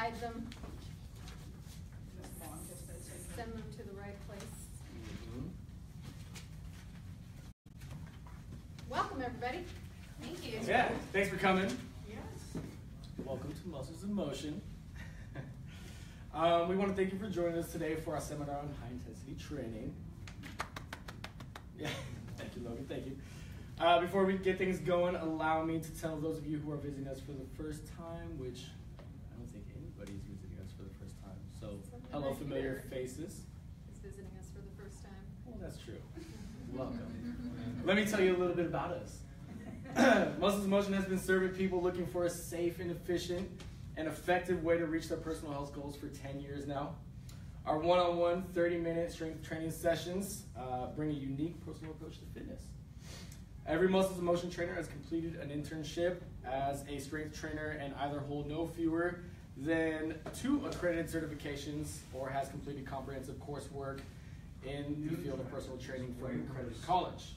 guide them, send them to the right place. Welcome, everybody. Thank you. Yeah, thanks for coming. Yes. Welcome to Muscles in Motion. We want to thank you for joining us today for our seminar on high intensity training. Yeah, thank you, Logan. Thank you. Before we get things going, allow me to tell those of you who are visiting us for the first time, which I don't think anybody's visiting us for the first time. So, hello, familiar faces. Is visiting us for the first time. Well, that's true. Welcome. Let me tell you a little bit about us. Muscles in Motion has been serving people looking for a safe and efficient and effective way to reach their personal health goals for 10 years now. Our one-on-one 30-minute strength training sessions bring a unique personal approach to fitness. Every Muscles in Motion trainer has completed an internship as a strength trainer and either hold no fewer than 2 accredited certifications or has completed comprehensive coursework in the field of personal training from an accredited college.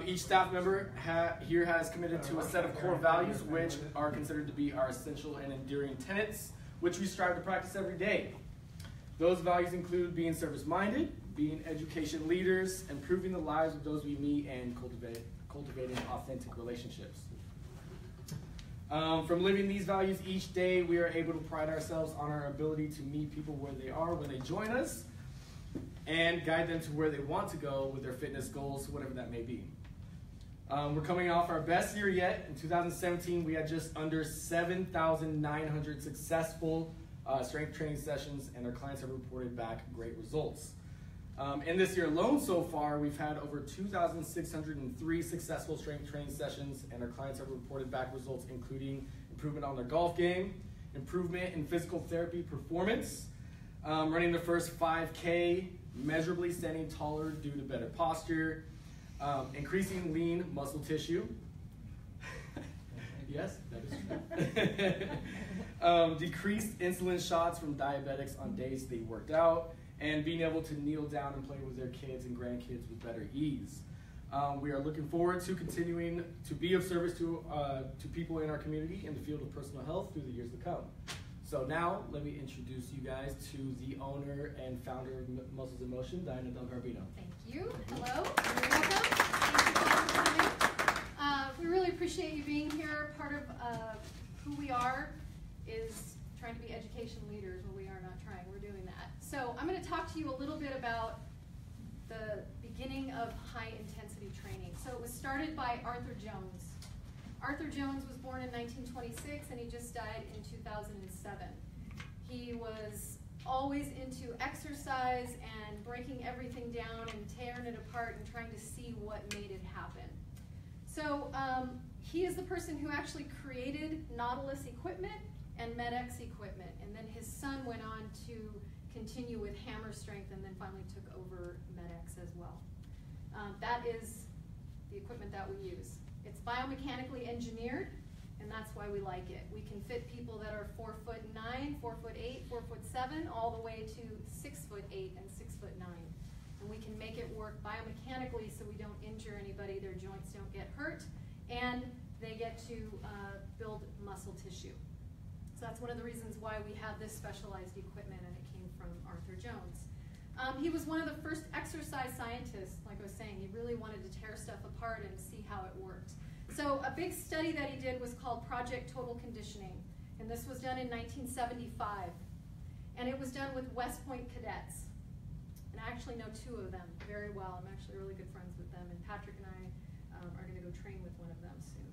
Each staff member here has committed to a set of core values which are considered to be our essential and enduring tenets, which we strive to practice every day. Those values include being service-minded, being education leaders, improving the lives of those we meet, and cultivating authentic relationships. From living these values each day, we are able to pride ourselves on our ability to meet people where they are when they join us and guide them to where they want to go with their fitness goals, whatever that may be. We're coming off our best year yet. In 2017, we had just under 7,900 successful strength training sessions, and our clients have reported back great results. In this year alone so far, we've had over 2,603 successful strength training sessions, and our clients have reported back results including improvement on their golf game, improvement in physical therapy performance, running the first 5K, measurably standing taller due to better posture, increasing lean muscle tissue. Yes, that is true. Decreased insulin shots from diabetics on days they worked out, and being able to kneel down and play with their kids and grandkids with better ease. We are looking forward to continuing to be of service to people in our community in the field of personal health through the years to come. So now, let me introduce you guys to the owner and founder of Muscles in Motion, Garbino. Thank you. Hello. Welcome. Thank you all for coming. We really appreciate you being here. Part of who we are is trying to be education leaders. Well, we are not trying. We're doing that. So I'm going to talk to you a little bit about the beginning of high-intensity training. So it was started by Arthur Jones. Arthur Jones was born in 1926, and he just died in 2007. He was always into exercise and breaking everything down and tearing it apart and trying to see what made it happen. So he is the person who actually created Nautilus equipment and MedX equipment, and then his son went on to continue with Hammer Strength and then finally took over MedX as well. That is the equipment that we use. It's biomechanically engineered, and that's why we like it. We can fit people that are 4'9", 4'8", 4'7", all the way to 6'8" and 6'9". And we can make it work biomechanically so we don't injure anybody, their joints don't get hurt, and they get to build muscle tissue. So that's one of the reasons why we have this specialized equipment, and it came from Arthur Jones. He was one of the first exercise scientists, like I was saying. He really wanted to tear stuff apart and see how it worked. So a big study that he did was called Project Total Conditioning, and this was done in 1975. And it was done with West Point cadets. And I actually know 2 of them very well. I'm actually really good friends with them, and Patrick and I are going to go train with one of them soon.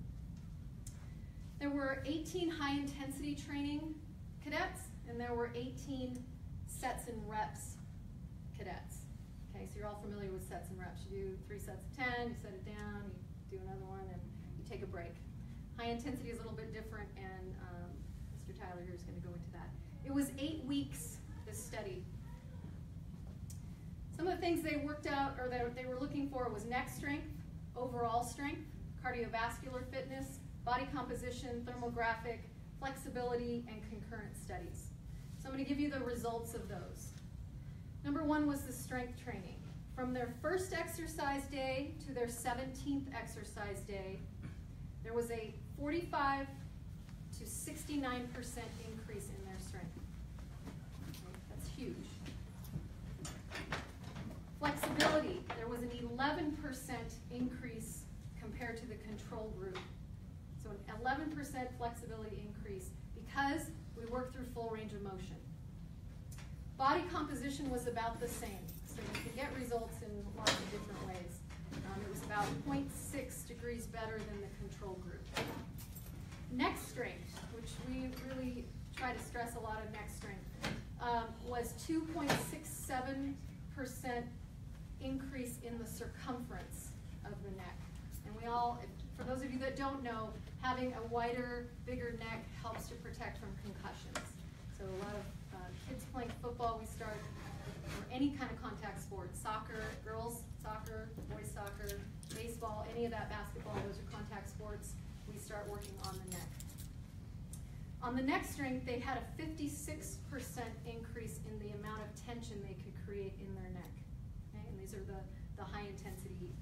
There were 18 high-intensity training cadets, and there were 18 sets and reps cadets. Okay, so you're all familiar with sets and reps. You do 3 sets of 10, you set it down, you do another one, and you take a break. High intensity is a little bit different, and Mr. Tyler here is going to go into that. It was 8 weeks, this study. Some of the things they worked out, or that they were looking for, was neck strength, overall strength, cardiovascular fitness, body composition, thermographic, flexibility, and concurrent studies. So I'm going to give you the results of those. Number 1 was the strength training. From their first exercise day to their 17th exercise day, there was a 45% to 69% increase in their strength. Okay, that's huge. Flexibility, there was an 11% increase compared to the control group. So an 11% flexibility increase because we worked through full range of motion. Body composition was about the same. So you can get results in lots of different ways. It was about 0.6 degrees better than the control group. Neck strength, which we really try to stress a lot of neck strength, was 2.67% increase in the circumference of the neck. And we all, for those of you that don't know, having a wider, bigger neck helps to protect from concussions. So a lot of kids playing football, we start, or any kind of contact sport, soccer, girls soccer, boys soccer, baseball, any of that, basketball, those are contact sports, we start working on the neck. On the neck strength, they had a 56% increase in the amount of tension they could create in their neck. Okay? And these are the high intensity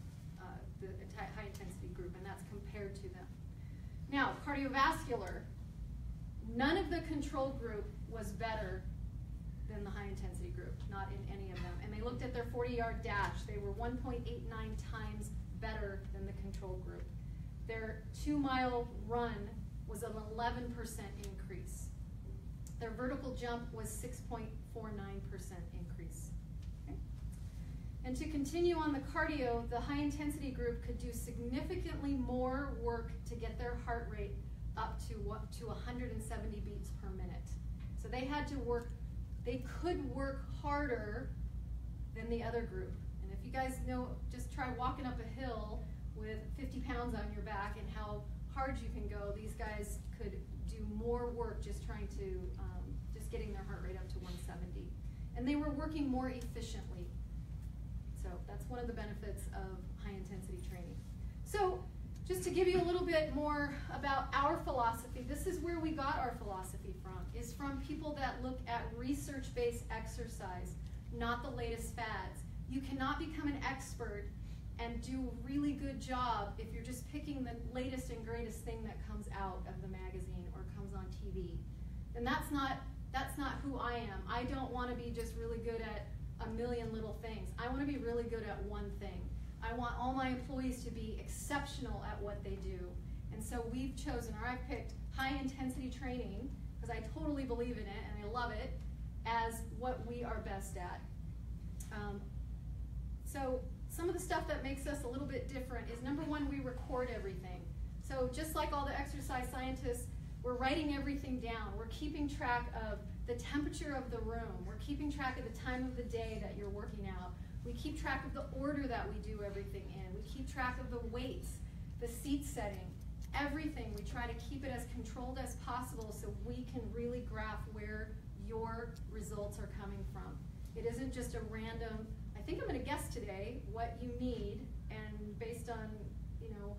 group, and that's compared to them. Now, cardiovascular, none of the control group was better than the high intensity group, not in any of them. And they looked at their 40-yard dash. They were 1.89 times better than the control group. Their 2-mile run was an 11% increase. Their vertical jump was 6.49% increase. Okay? And to continue on the cardio, the high intensity group could do significantly more work to get their heart rate up to 170 beats per minute. So they had to work, they could work harder than the other group. And if you guys know, just try walking up a hill with 50 pounds on your back and how hard you can go. These guys could do more work just trying to, just getting their heart rate up to 170. And they were working more efficiently. So that's one of the benefits of high intensity training. So just to give you a little bit more about our philosophy, this is where we got our philosophy from, is from people that look at research-based exercise, not the latest fads. You cannot become an expert and do a really good job if you're just picking the latest and greatest thing that comes out of the magazine or comes on TV. And that's not who I am. I don't want to be just really good at a million little things. I want to be really good at one thing. I want all my employees to be exceptional at what they do. And so we've chosen, or I've picked high intensity training, because I totally believe in it and I love it, as what we are best at. So some of the stuff that makes us a little bit different is, number one, we record everything. So just like all the exercise scientists, we're writing everything down. We're keeping track of the temperature of the room. We're keeping track of the time of the day that you're working out. We keep track of the order that we do everything in. We keep track of the weights, the seat setting, everything. We try to keep it as controlled as possible so we can really graph where your results are coming from. It isn't just a random, I think I'm going to guess today what you need, and based on, you know,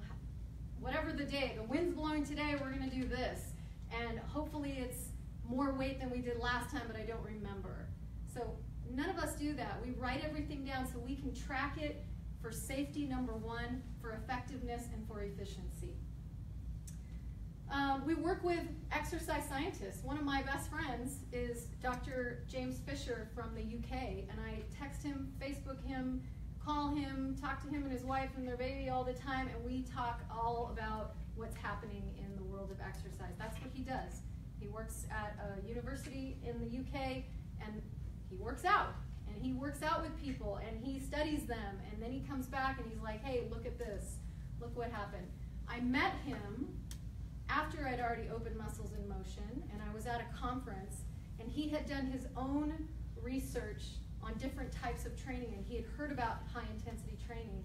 whatever the day, the wind's blowing today, we're going to do this. And hopefully it's more weight than we did last time, but I don't remember. So none of us do that. We write everything down so we can track it for safety, number one, for effectiveness, and for efficiency. We work with exercise scientists. One of my best friends is Dr. James Fisher from the UK, and I text him, Facebook him, call him, talk to him and his wife and their baby all the time, and we talk all about what's happening in the world of exercise. That's what he does. He works at a university in the UK, and he works out. And he works out with people, and he studies them, and then he comes back and he's like, hey, look at this. Look what happened. I met him after I'd already opened Muscles in Motion, and I was at a conference, and he had done his own research on different types of training, and he had heard about high-intensity training,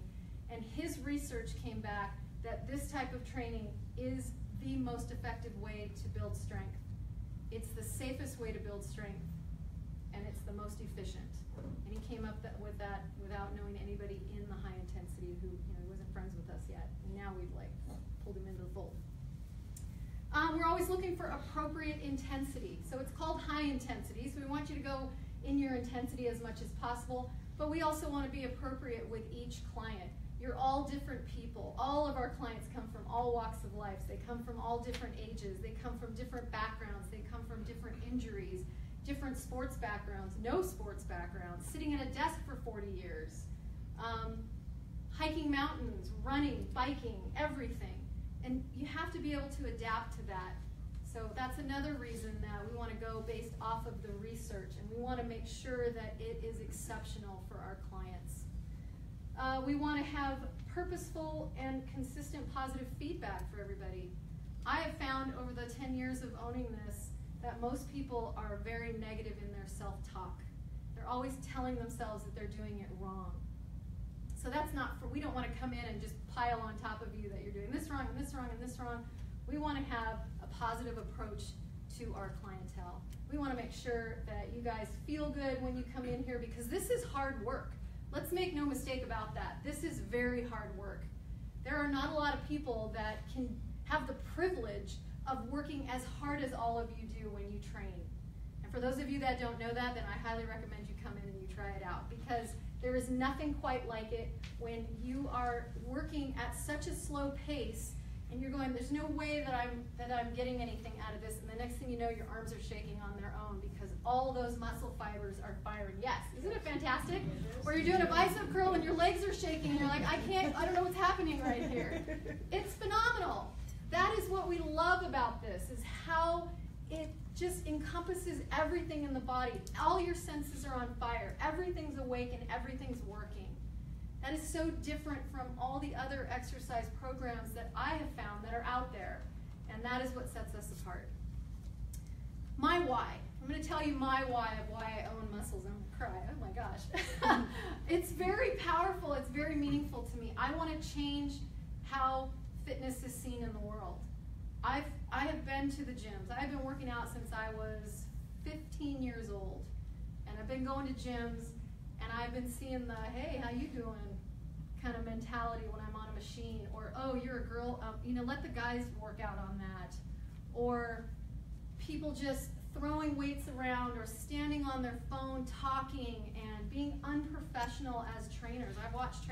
and his research came back that this type of training is the most effective way to build strength. It's the safest way to build strength, and it's the most efficient. And he came up with that without knowing anybody in the high intensity who, you know, he wasn't friends with us yet, and now we've like pulled him into the fold. We're always looking for appropriate intensity. So it's called high intensity, so we want you to go in your intensity as much as possible, but we also want to be appropriate with each client. You're all different people. All of our clients come from all walks of life. They come from all different ages. They come from different backgrounds. They come from different injuries, different sports backgrounds, no sports backgrounds, sitting at a desk for 40 years, hiking mountains, running, biking, everything. And you have to be able to adapt to that. So that's another reason that we want to go based off of the research, and we want to make sure that it is exceptional for our clients. We want to have purposeful and consistent positive feedback for everybody. I have found over the 10 years of owning this that most people are very negative in their self-talk. They're always telling themselves that they're doing it wrong. So that's not for, we don't want to come in and just pile on top of you that you're doing this wrong and this wrong and this wrong. We want to have a positive approach to our clientele. We want to make sure that you guys feel good when you come in here, because this is hard work. Let's make no mistake about that. This is very hard work. There are not a lot of people that can have the privilege of working as hard as all of you do when you train. And for those of you that don't know that, then I highly recommend you come in and you try it out, because there is nothing quite like it when you are working at such a slow pace and you're going, there's no way that I'm getting anything out of this, and the next thing you know, your arms are shaking on their own because all those muscle fibers are firing. Yes, isn't it fantastic? Or you're doing a bicep curl and your legs are shaking and you're like, I don't know what's happening right here. It's phenomenal. That is what we love about this, is how it just encompasses everything in the body. All your senses are on fire. Everything's awake and everything's working. That is so different from all the other exercise programs that I have found that are out there. And that is what sets us apart. My why. I'm going to tell you my why of why I own muscles. I'm going to cry. Oh my gosh. It's very powerful. It's very meaningful to me. I want to change how fitness is seen in the world. I have been to the gyms. I've been working out since I was 15 years old. And I've been going to gyms, and I've been seeing the, hey, how you doing kind of mentality when I'm on a machine. Or, oh, you're a girl, let the guys work out on that. Or people just throwing weights around or standing on their phone talking and being unprofessional as trainers. I watched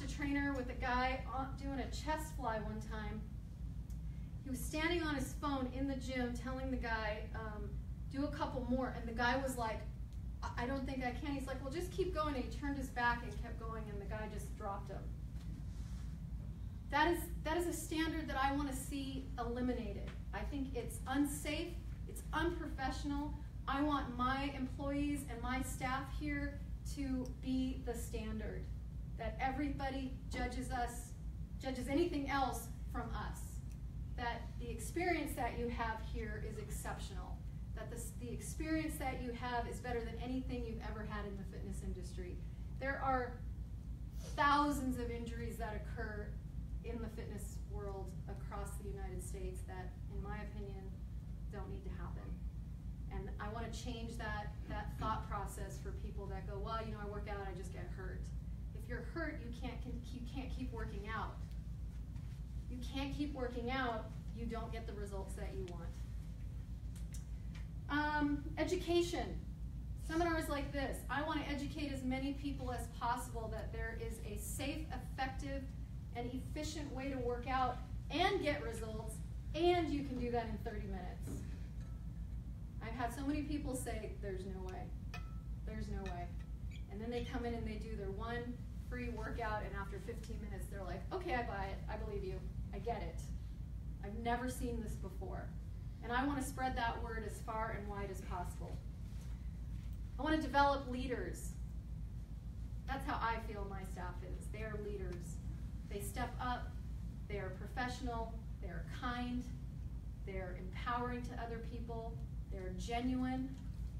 a trainer with a guy doing a chest fly one time. He was standing on his phone in the gym telling the guy, do a couple more, and the guy was like, I don't think I can. He's like, well, just keep going. And he turned his back and kept going, and the guy just dropped him. That is a standard that I want to see eliminated. I think it's unsafe, it's unprofessional. I want my employees and my staff here to be the standard, that everybody judges anything else from us, that the experience that you have here is exceptional, that the experience that you have is better than anything you've ever had in the fitness industry. There are thousands of injuries that occur in the fitness world across the United States that, in my opinion, don't need to happen. And I want to change that thought process for people that go, well, I work out, I just get hurt. If you're hurt, you can't keep working out. You can't keep working out, you don't get the results that you want. Education. Seminars like this. I want to educate as many people as possible that there is a safe, effective, and efficient way to work out and get results, and you can do that in 30 minutes. I've had so many people say, there's no way. There's no way. And then they come in and they do their one free workout, and after 15 minutes, they're like, okay, I buy it. I believe you. I get it. I've never seen this before. And I want to spread that word as far and wide as possible. I want to develop leaders. That's how I feel my staff is. They are leaders. They step up. They are professional. They are kind. They are empowering to other people. They are genuine.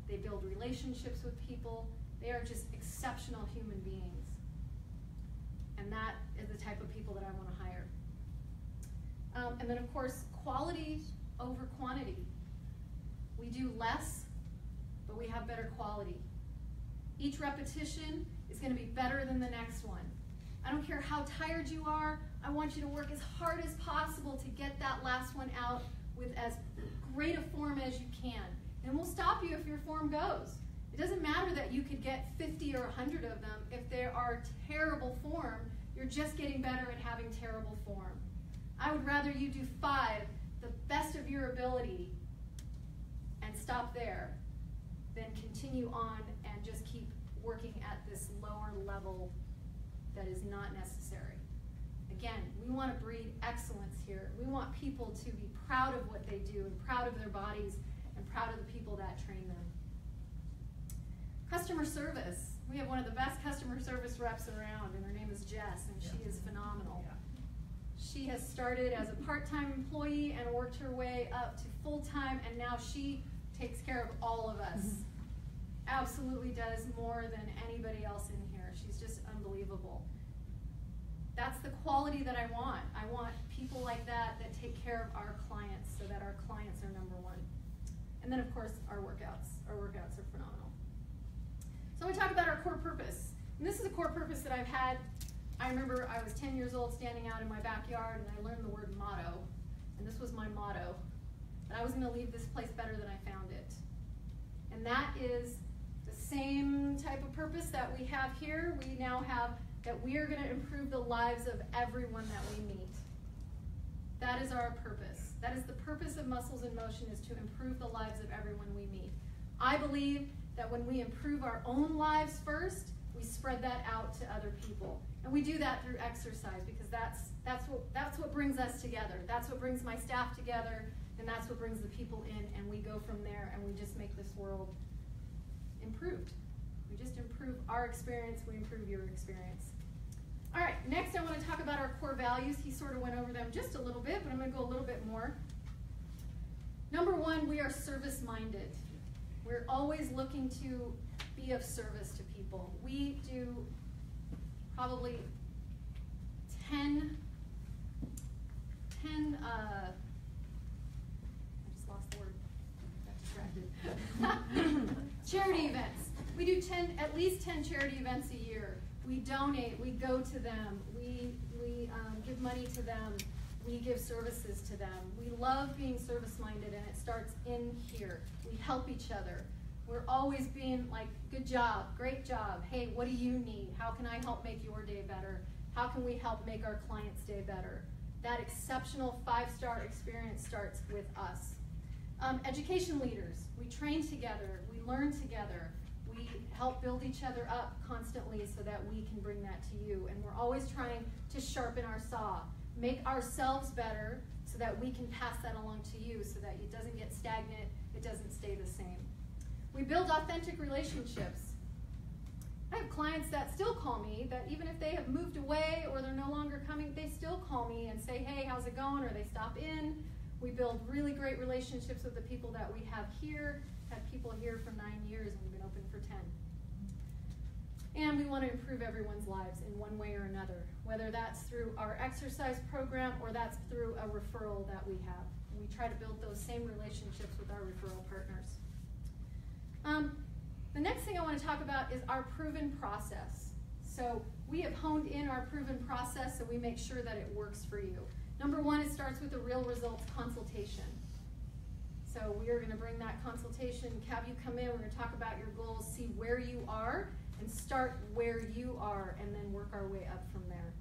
They build relationships with people. They are just exceptional human beings. And that is the type of people that I want to hire. And then, of course, quality over quantity. We do less, but we have better quality. Each repetition is going to be better than the next one. I don't care how tired you are. I want you to work as hard as possible to get that last one out with as great a form as you can. And we'll stop you if your form goes. It doesn't matter that you could get 50 or 100 of them. If they are terrible form, you're just getting better at having terrible form. I would rather you do 5, the best of your ability, and stop there, than continue on and just keep working at this lower level that is not necessary. Again, we want to breed excellence here. We want people to be proud of what they do and proud of their bodies and proud of the people that train them. Customer service. We have one of the best customer service reps around, and her name is Jess, and she is phenomenal. She has started as a part-time employee and worked her way up to full-time, and now she takes care of all of us. Absolutely does more than anybody else in here. She's just unbelievable. That's the quality that I want. I want people like that that take care of our clients so that our clients are number one. And then, of course, our workouts. Our workouts are phenomenal. So we talk about our core purpose. And this is a core purpose that I've had. I remember I was 10 years old standing out in my backyard, and I learned the word motto. And this was my motto. That I was going to leave this place better than I found it. And that is the same type of purpose that we have here. We now have that we are going to improve the lives of everyone that we meet. That is our purpose. That is the purpose of Muscles in Motion, is to improve the lives of everyone we meet. I believe that when we improve our own lives first, we spread that out to other people. And we do that through exercise, because that's what brings us together. That's what brings my staff together, and that's what brings the people in, and we go from there, and we just make this world improved. We just improve our experience, we improve your experience. All right, next I want to talk about our core values. He sort of went over them just a little bit, but I'm going to go a little bit more. Number 1, we are service-minded. We're always looking to be of service to people. We do probably 10 I just lost the word. Got distracted. Charity events. We do at least 10 charity events a year. We donate, we go to them, we give money to them, we give services to them. We love being service-minded, and it starts in here. We help each other. We're always being like, good job, great job, hey, what do you need? How can I help make your day better? How can we help make our client's day better? That exceptional 5-star experience starts with us. Education leaders, we train together, we learn together, we help build each other up constantly so that we can bring that to you. And we're always trying to sharpen our saw, make ourselves better so that we can pass that along to you so that it doesn't get stagnant, it doesn't stay the same. We build authentic relationships. I have clients that still call me, that even if they have moved away or they're no longer coming, they still call me and say, hey, how's it going? Or they stop in. We build really great relationships with the people that we have here. Had people here for 9 years, and we've been open for 10. And we want to improve everyone's lives in one way or another, whether that's through our exercise program or that's through a referral that we have. We try to build those same relationships with our referral partners. The next thing I want to talk about is our proven process. So we have honed in our proven process so we make sure that it works for you. Number 1, it starts with a real results consultation. So we are going to bring that consultation, have you come in, we're going to talk about your goals, see where you are, and start where you are, and then work our way up from there.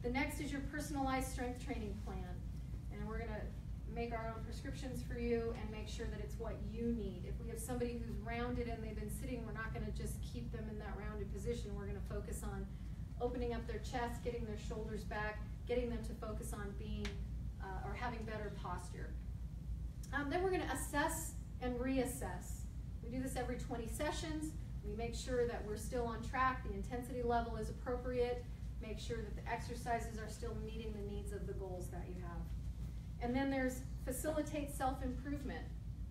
The next is your personalized strength training plan. And we're going to make our own prescriptions for you and make sure that it's what you need. If we have somebody who's rounded and they've been sitting, we're not going to just keep them in that rounded position. We're going to focus on opening up their chest, getting their shoulders back, getting them to focus on being or having better posture. Then we're going to assess and reassess. We do this every 20 sessions. We make sure that we're still on track, the intensity level is appropriate, make sure that the exercises are still meeting the needs of the goals that you have. And then there's facilitate self-improvement.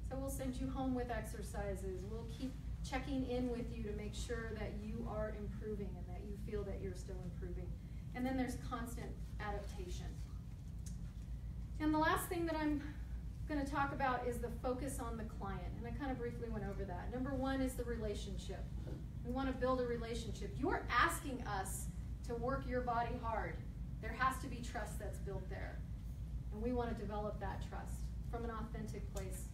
So we'll send you home with exercises. We'll keep checking in with you to make sure that you are improving and that you feel that you're still improving. And then there's constant adaptation. And the last thing that I'm going to talk about is the focus on the client. And I kind of briefly went over that. Number 1 is the relationship. We want to build a relationship. You are asking us to work your body hard. There has to be trust that's built there. And we want to develop that trust from an authentic place.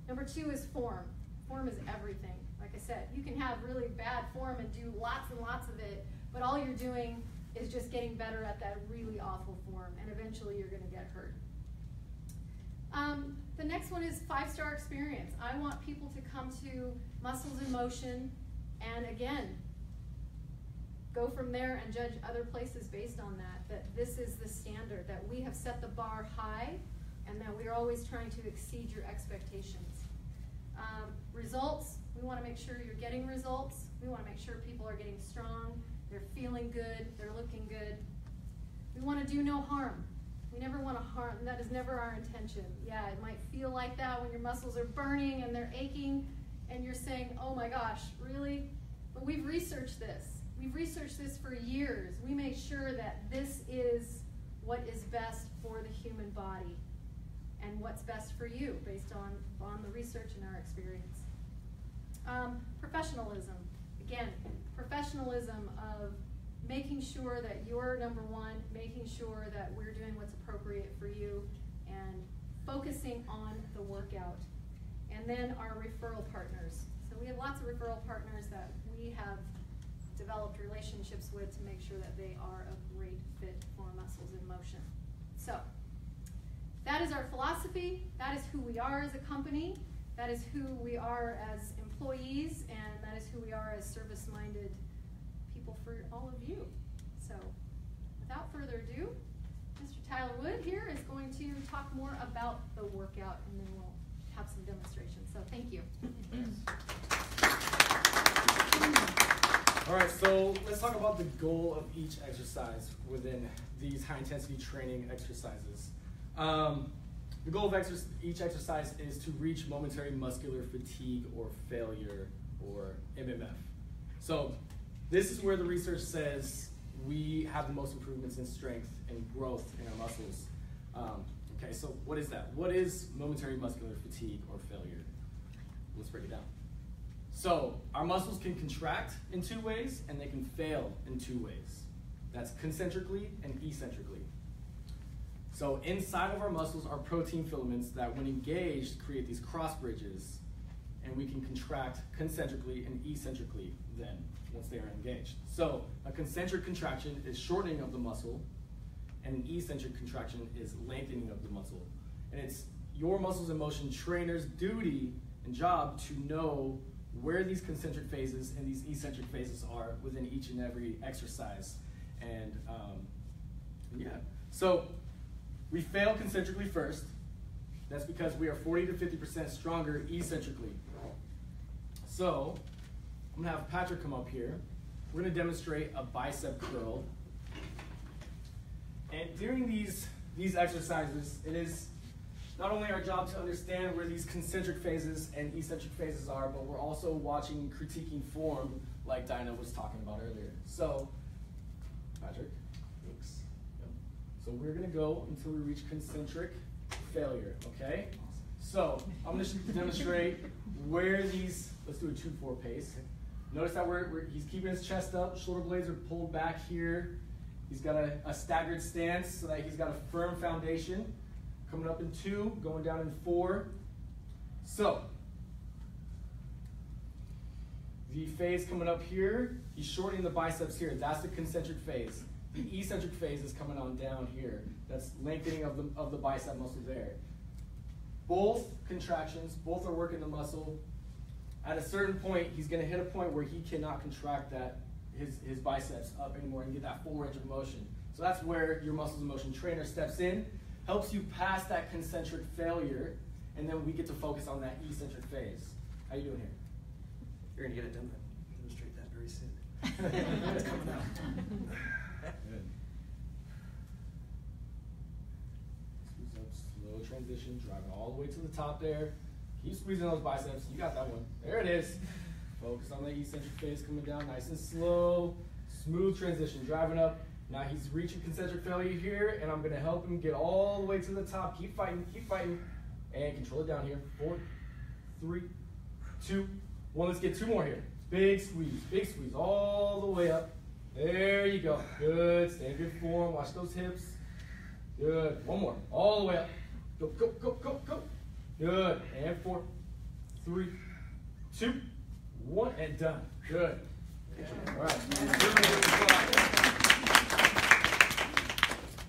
Number 2 is form. Form is everything. Like I said, you can have really bad form and do lots and lots of it, but all you're doing is just getting better at that really awful form, and eventually you're going to get hurt. The next one is 5-star experience. I want people to come to Muscles in Motion and, again, go from there and judge other places based on that this is the standard, that we have set the bar high, and that we are always trying to exceed your expectations. Results, we want to make sure you're getting results. We want to make sure people are getting strong, they're feeling good, they're looking good. We want to do no harm. We never want to harm, that is never our intention. Yeah, it might feel like that when your muscles are burning and they're aching, and you're saying, oh my gosh, really? But we've researched this. We've researched this for years. We make sure that this is what is best for the human body and what's best for you based on the research and our experience. Professionalism. Again, professionalism of making sure that you're number one, making sure that we're doing what's appropriate for you, and focusing on the workout. And then our referral partners. So we have lots of referral partners that we have developed relationships with to make sure that they are a great fit for Muscles in Motion. So that is our philosophy. That is who we are as a company. That is who we are as employees, and that is who we are as service-minded people for all of you. So without further ado, Mr. Tyler Wood here is going to talk more about the workout, and then we'll have some demonstrations. So thank you. All right, so let's talk about the goal of each exercise within these high-intensity training exercises. The goal of each exercise is to reach momentary muscular fatigue or failure, or MMF. So this is where the research says we have the most improvements in strength and growth in our muscles. Okay, so what is that? What is momentary muscular fatigue or failure? Let's break it down. So our muscles can contract in 2 ways, and they can fail in 2 ways. That's concentrically and eccentrically. So inside of our muscles are protein filaments that, when engaged, create these cross bridges, and we can contract concentrically and eccentrically then, once they are engaged. So a concentric contraction is shortening of the muscle, and an eccentric contraction is lengthening of the muscle. And it's your Muscles in Motion trainer's duty and job to know where these concentric phases and these eccentric phases are within each and every exercise. And yeah, so we fail concentrically first. That's because we are 40 to 50% stronger eccentrically. So I'm gonna have Patrick come up here. We're gonna demonstrate a bicep curl. And during these exercises, it is not only our job to understand where these concentric phases and eccentric phases are, but we're also watching critiquing form like Dinah was talking about earlier. So, Patrick, thanks. Yep. So we're gonna go until we reach concentric failure, okay? So I'm gonna demonstrate where these, let's do a 2-4 pace. Notice that he's keeping his chest up, shoulder blades are pulled back here. He's got a staggered stance so that he's got a firm foundation. Coming up in 2, going down in 4. So, the phase coming up here, he's shortening the biceps here. That's the concentric phase. The eccentric phase is coming on down here. That's lengthening of the bicep muscle there. Both contractions, both are working the muscle. At a certain point, he's going to hit a point where he cannot contract his biceps up anymore and get that full range of motion. So that's where your Muscles in Motion trainer steps in, helps you pass that concentric failure, and then we get to focus on that eccentric phase. How you doing here? You're going to get it done, demonstrate that very soon. It's coming out. Good. Squeeze up, slow transition, driving all the way to the top there. Keep squeezing those biceps. You got that one. There it is. Focus on the eccentric phase coming down, nice and slow. Smooth transition, driving up. Now he's reaching concentric failure here, and I'm going to help him get all the way to the top. Keep fighting, and control it down here. 4, 3, 2, 1. Let's get 2 more here. Big squeeze, all the way up. There you go. Good. Stay in good form. Watch those hips. Good. 1 more. All the way up. Go, go, go, go, go. Good. And 4, 3, 2, 1, and done. Good. All right.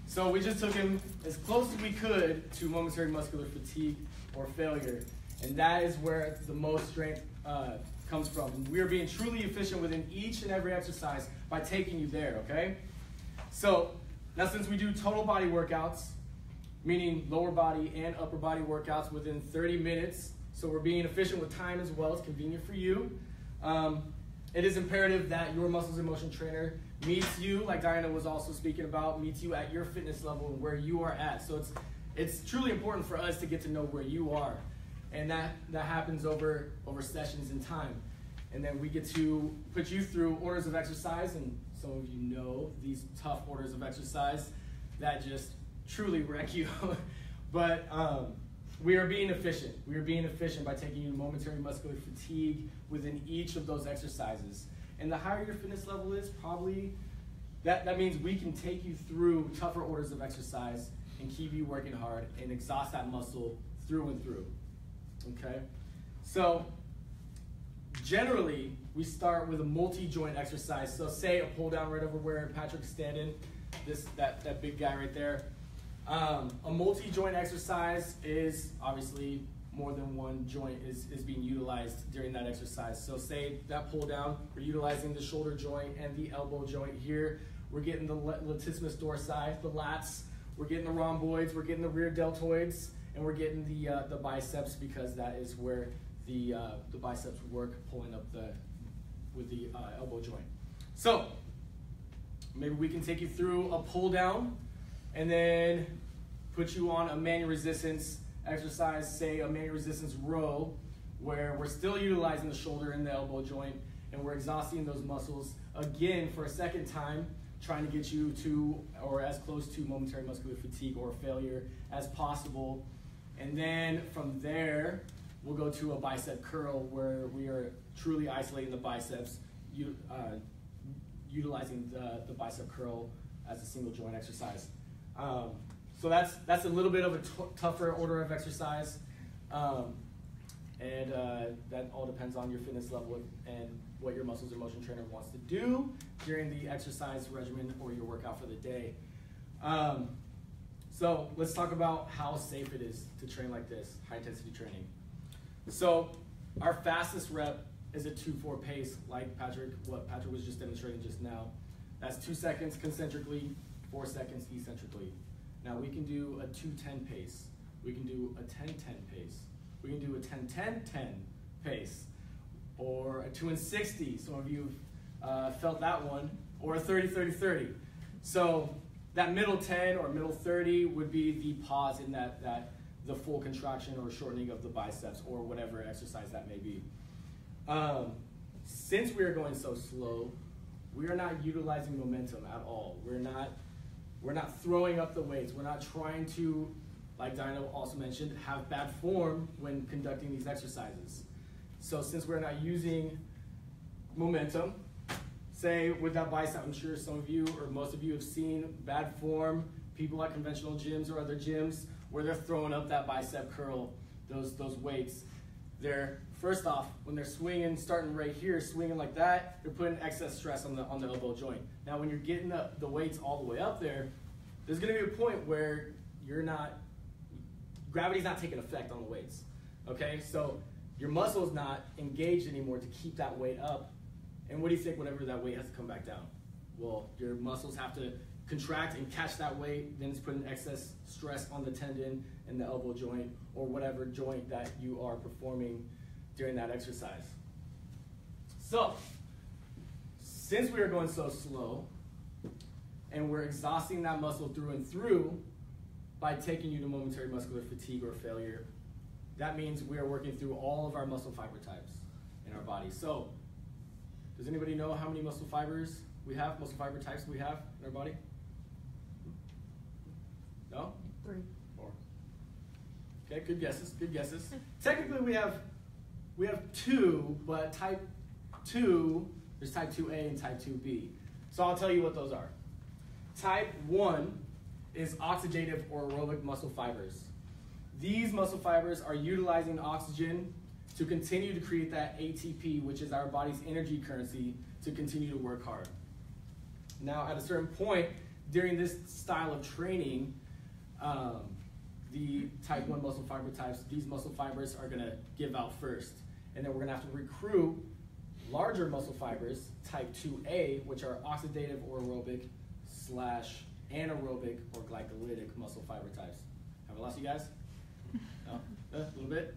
So we just took him as close as we could to momentary muscular fatigue or failure. And that is where the most strength comes from. We are being truly efficient within each and every exercise by taking you there, okay? So now since we do total body workouts, meaning lower body and upper body workouts within 30 minutes, so we're being efficient with time as well, it's convenient for you. It is imperative that your muscles and motion trainer meets you, like Diana was also speaking about, meets you at your fitness level and where you are at. So it's truly important for us to get to know where you are. And that happens over sessions and time. And then we get to put you through orders of exercise, and some of you know these tough orders of exercise that just truly wreck you. But we are being efficient. We are being efficient by taking you momentary muscular fatigue within each of those exercises. And the higher your fitness level is, probably, that means we can take you through tougher orders of exercise and keep you working hard and exhaust that muscle through and through. Okay? So, generally, we start with a multi-joint exercise. So say a pull down right over where Patrick's standing, that big guy right there. A multi-joint exercise is obviously more than one joint is being utilized during that exercise. So say that pull down, we're utilizing the shoulder joint and the elbow joint here. We're getting the latissimus dorsi, the lats, we're getting the rhomboids, we're getting the rear deltoids, and we're getting the biceps, because that is where the biceps work, pulling up with the elbow joint. So maybe we can take you through a pull down and then put you on a manual resistance exercise, say a manual resistance row, where we're still utilizing the shoulder and the elbow joint, and we're exhausting those muscles again for a second time, trying to get you to or as close to momentary muscular fatigue or failure as possible. And then from there, we'll go to a bicep curl, where we are truly isolating the biceps, utilizing the bicep curl as a single joint exercise. So that's a little bit of a tougher order of exercise, and that all depends on your fitness level and what your muscles and motion trainer wants to do during the exercise regimen or your workout for the day. So let's talk about how safe it is to train like this, high intensity training. So our fastest rep is a 2-4 pace, like what Patrick was just demonstrating just now. That's 2 seconds concentrically, 4 seconds eccentrically. Now we can do a 2-10 pace. We can do a 10-10 pace. We can do a 10-10-10 pace, or a 2 and 60. Some of you felt that one, or a 30-30-30. So that middle 10 or middle 30 would be the pause in the full contraction or shortening of the biceps, or whatever exercise that may be. Since we are going so slow, we are not utilizing momentum at all. We're not throwing up the weights. We're not trying to, like Diana also mentioned, have bad form when conducting these exercises. So since we're not using momentum, say with that bicep, I'm sure some of you or most of you have seen bad form, people at conventional gyms or other gyms, where they're throwing up that bicep curl, those weights. They're, first off, when they're swinging, starting right here, swinging like that, they're putting excess stress on the elbow joint. Now when you're getting the weights all the way up there, there's gonna be a point where gravity's not taking effect on the weights, okay? So your muscle's not engaged anymore to keep that weight up. And what do you think whenever that weight has to come back down? Well, your muscles have to contract and catch that weight, then it's putting excess stress on the tendon and the elbow joint, or whatever joint that you are performing during that exercise. So, since we are going so slow, and we're exhausting that muscle through and through by taking you to momentary muscular fatigue or failure, that means we are working through all of our muscle fiber types in our body. So, does anybody know how many muscle fibers we have, muscle fiber types we have in our body? No? 3. 4. Okay, good guesses, good guesses. Technically we have 2, but type 2, there's type 2A and type 2B. So I'll tell you what those are. Type 1 is oxidative or aerobic muscle fibers. These muscle fibers are utilizing oxygen to continue to create that ATP, which is our body's energy currency, to continue to work hard. Now, at a certain point, during this style of training, the type 1 muscle fiber types, these muscle fibers are going to give out first. And then we're going to have to recruit larger muscle fibers, type 2A, which are oxidative or aerobic / anaerobic or glycolytic muscle fiber types. Have I lost you guys? No? A little bit?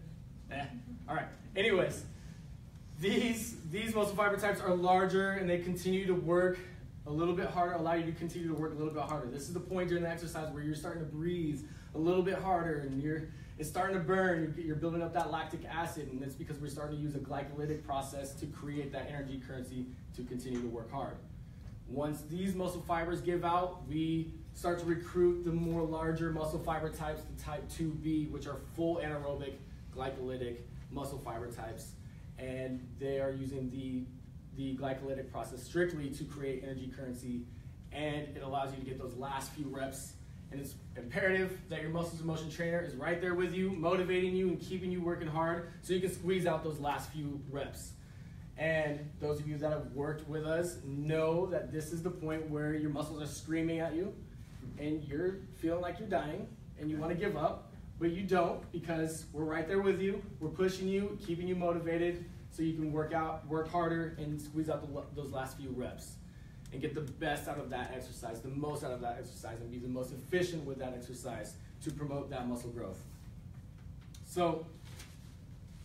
All right. Anyways, these muscle fiber types are larger and they continue to work a little bit harder, allow you to continue to work a little bit harder. This is the point during the exercise where you're starting to breathe a little bit harder and it's starting to burn. You're building up that lactic acid, and it's because we're starting to use a glycolytic process to create that energy currency to continue to work hard. Once these muscle fibers give out, we start to recruit the more larger muscle fiber types, the type 2B, which are full anaerobic glycolytic muscle fiber types, and they are using the glycolytic process strictly to create energy currency, and it allows you to get those last few reps. And it's imperative that your muscles in motion trainer is right there with you, motivating you and keeping you working hard so you can squeeze out those last few reps. And those of you that have worked with us know that this is the point where your muscles are screaming at you and you're feeling like you're dying and you want to give up, but you don't, because we're right there with you. We're pushing you, keeping you motivated so you can work harder and squeeze out those last few reps and get the best out of that exercise, the most out of that exercise, and be the most efficient with that exercise to promote that muscle growth. So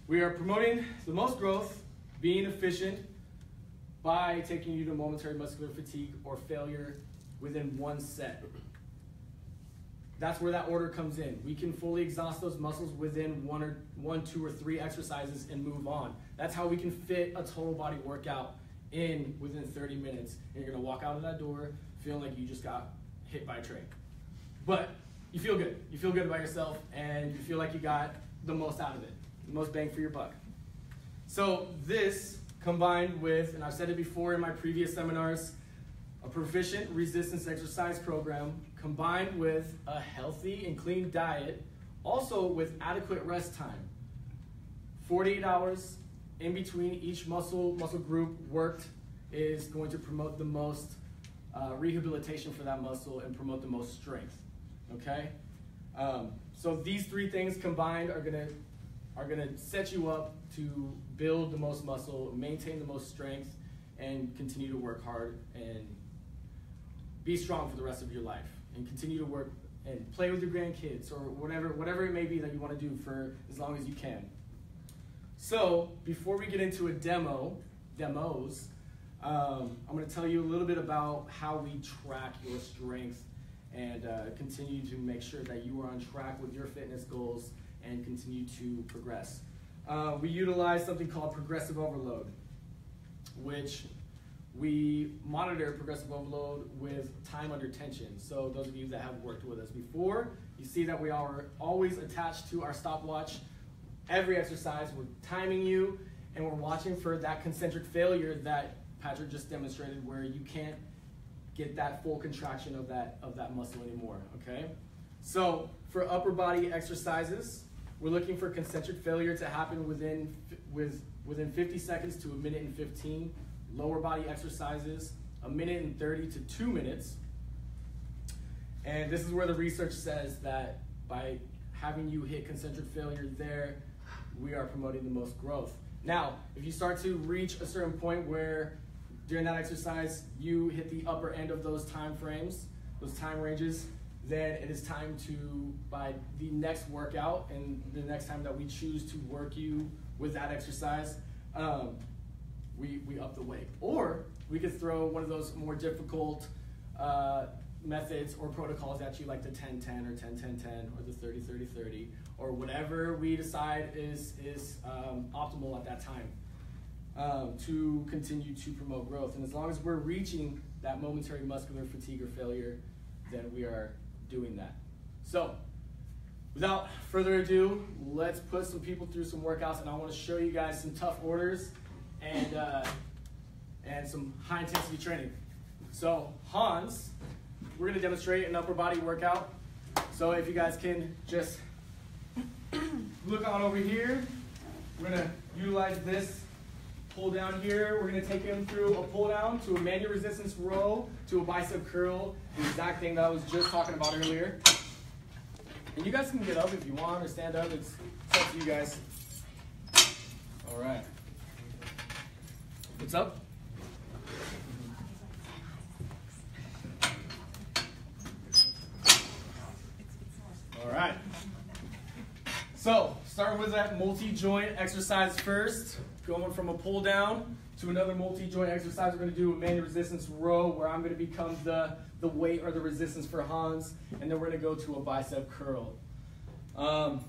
we are promoting the most growth, being efficient, by taking you to momentary muscular fatigue or failure within one set. That's where that order comes in. We can fully exhaust those muscles within one, 2, or 3 exercises and move on. That's how we can fit a total body workout in within 30 minutes. And you're gonna walk out of that door feeling like you just got hit by a train. But you feel good. You feel good about yourself and you feel like you got the most out of it, the most bang for your buck. So this combined with, and I've said it before in my previous seminars, a proficient resistance exercise program combined with a healthy and clean diet, also with adequate rest time. 48 hours in between each muscle group worked is going to promote the most rehabilitation for that muscle and promote the most strength, okay? So these 3 things combined are gonna set you up to build the most muscle, maintain the most strength, and continue to work hard and be strong for the rest of your life, and continue to work and play with your grandkids or whatever it may be that you want to do for as long as you can. So before we get into demos, I'm going to tell you a little bit about how we track your strength and continue to make sure that you are on track with your fitness goals and continue to progress. We utilize something called progressive overload, which we monitor progressive overload with time under tension. So those of you that have worked with us before, you see that we are always attached to our stopwatch. Every exercise, we're timing you, and we're watching for that concentric failure that Patrick just demonstrated, where you can't get that full contraction of that muscle anymore, okay? So for upper body exercises, we're looking for concentric failure to happen within 50 seconds to 1 minute and 15. Lower body exercises, 1 minute and 30 to 2 minutes. And this is where the research says that by having you hit concentric failure there, we are promoting the most growth. Now, if you start to reach a certain point where during that exercise you hit the upper end of those time frames, those time ranges, then it is time to, by the next workout and the next time that we choose to work you with that exercise, we up the weight. Or we could throw one of those more difficult methods or protocols at you, like the 10-10 or 10-10-10 or the 30-30-30, or whatever we decide is optimal at that time to continue to promote growth. And as long as we're reaching that momentary muscular fatigue or failure, then we are doing that. So without further ado, let's put some people through some workouts, and I want to show you guys some tough orders and some high intensity training. So Hans, we're going to demonstrate an upper body workout. So if you guys can just look on over here, we're going to utilize this pull down here. We're going to take him through a pull down to a manual resistance row to a bicep curl, the exact thing that I was just talking about earlier. And you guys can get up if you want or stand up. It's up to you guys. All right. What's up? All right. So, starting with that multi-joint exercise first, going from a pull down to another multi-joint exercise. We're going to do a manual resistance row where I'm going to become the weight or the resistance for Hans, and then we're going to go to a bicep curl. All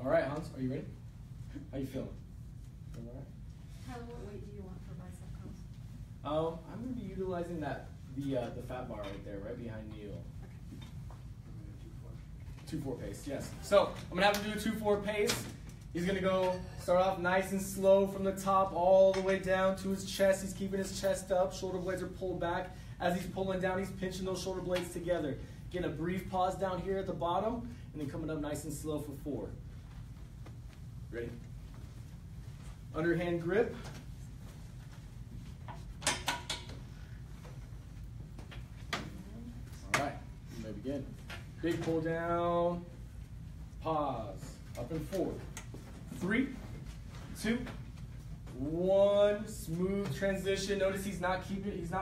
right, Hans, are you ready? How you feeling? Feeling all right? Tyler, what weight do you want for bicep curls? I'm going to be utilizing the fat bar right there, right behind Neil. 2-4 pace, yes. So I'm gonna have him do a 2-4 pace. He's gonna go start off nice and slow from the top all the way down to his chest. He's keeping his chest up, shoulder blades are pulled back. As he's pulling down, he's pinching those shoulder blades together. Getting a brief pause down here at the bottom, and then coming up nice and slow for 4. Ready? Underhand grip. All right, you may begin. Big pull down, pause, up and 4, 3, 2, 1, smooth transition. Notice he's not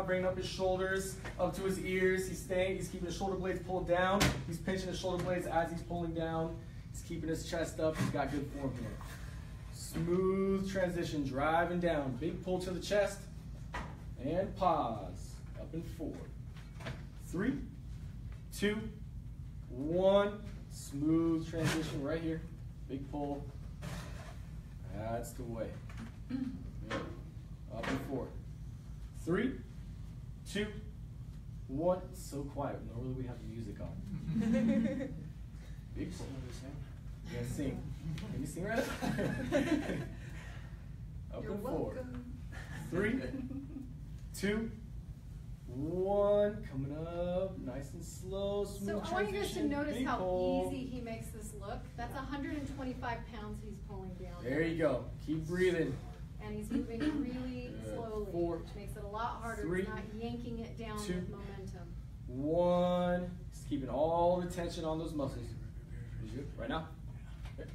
bringing up his shoulders up to his ears. He's keeping his shoulder blades pulled down. He's pinching his shoulder blades as he's pulling down. He's keeping his chest up. He's got good form here. Smooth transition, driving down. Big pull to the chest, and pause, up and 4, 3, 2, 1, smooth transition right here. Big pull. That's the way. Good. Up and 4, 3, 2, 1. It's so quiet. Normally we have the music on. Big pull. You guys sing. Can you sing right up? Up and 4, 3, 2, 1, coming up, nice and slow, smooth So I want you guys to transition, notice big how pull. easy he makes this look. That's 125 pounds he's pulling down. There you go. Keep breathing. And he's moving really Good. slowly, 4, which makes it a lot harder. 3, He's not yanking it down 2, with momentum. 1. Just keeping all the tension on those muscles. Right now. Okay.